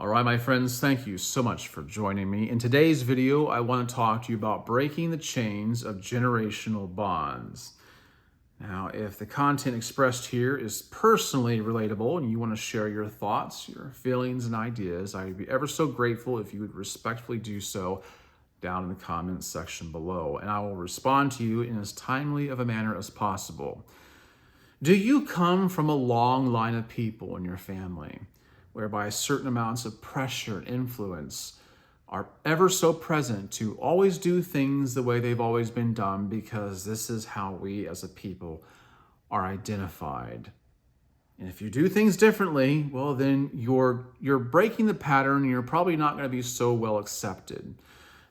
All right, my friends, thank you so much for joining me. In today's video, I want to talk to you about breaking the chains of generational bonds. Now, if the content expressed here is personally relatable and you want to share your thoughts, your feelings, and ideas, I'd be ever so grateful if you would respectfully do so down in the comments section below, and I will respond to you in as timely of a manner as possible. Do you come from a long line of people in your family whereby certain amounts of pressure and influence are ever so present to always do things the way they've always been done because this is how we as a people are identified? And if you do things differently, well, then you're breaking the pattern and you're probably not going to be so well accepted.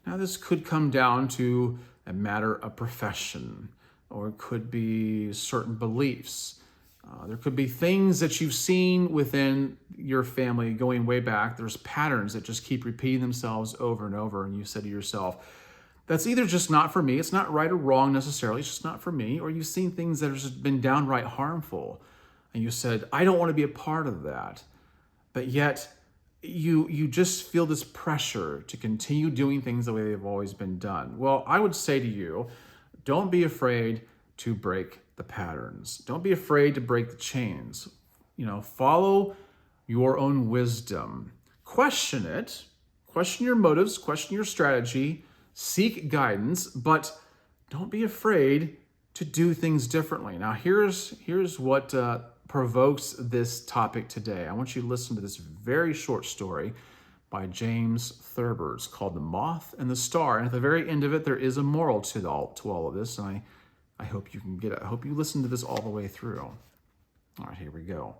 Now, this could come down to a matter of profession, or it could be certain beliefs. There could be things that you've seen within your family going way back. There's patterns that just keep repeating themselves over and over. And you said to yourself, that's either just not for me. It's not right or wrong necessarily. It's just not for me. Or you've seen things that have just been downright harmful. And you said, I don't want to be a part of that. But yet you just feel this pressure to continue doing things the way they've always been done. Well, I would say to you, don't be afraid to break the patterns. Don't be afraid to break the chains. Follow your own wisdom. Question it. Question your motives. Question your strategy. Seek guidance, but don't be afraid to do things differently. Now, here's what provokes this topic today. I want you to listen to this very short story by James Thurber. It's called The Moth and the Star. And at the very end of it, there is a moral to all of this. And I hope you can get it. I hope you listen to this all the way through. All right, here we go.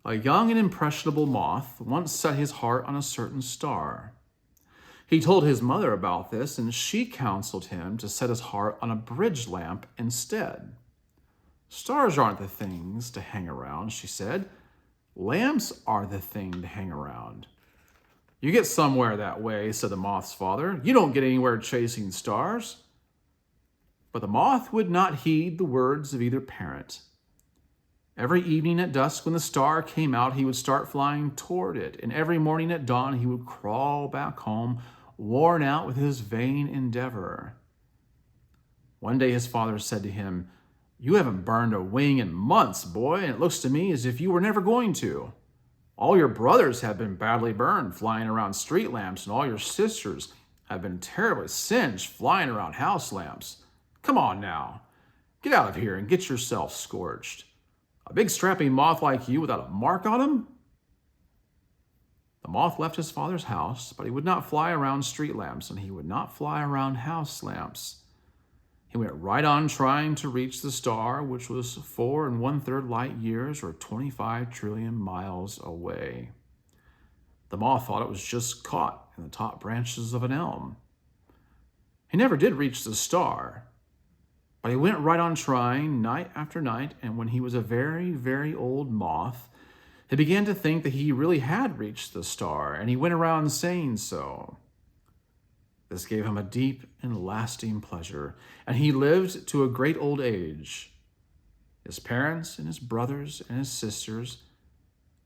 A young and impressionable moth once set his heart on a certain star. He told his mother about this, and she counseled him to set his heart on a bridge lamp instead. Stars aren't the things to hang around, she said. Lamps are the thing to hang around. You get somewhere that way, said the moth's father. You don't get anywhere chasing stars. But the moth would not heed the words of either parent. Every evening at dusk when the star came out, he would start flying toward it. And every morning at dawn, he would crawl back home, worn out with his vain endeavor. One day his father said to him, You haven't burned a wing in months, boy, and it looks to me as if you were never going to. All your brothers have been badly burned flying around street lamps, and all your sisters have been terribly singed flying around house lamps. Come on now, get out of here and get yourself scorched. A big strapping moth like you without a mark on him? The moth left his father's house, but he would not fly around street lamps, and he would not fly around house lamps. He went right on trying to reach the star, which was 4 1/3 light years, or 25 trillion miles away. The moth thought it was just caught in the top branches of an elm. He never did reach the star, but he went right on trying night after night, and when he was a very, very old moth, he began to think that he really had reached the star, and he went around saying so. This gave him a deep and lasting pleasure, and he lived to a great old age. His parents and his brothers and his sisters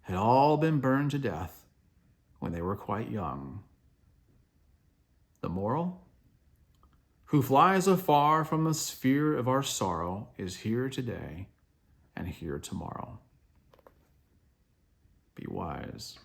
had all been burned to death when they were quite young. The moral? Who flies afar from the sphere of our sorrow is here today and here tomorrow. Be wise.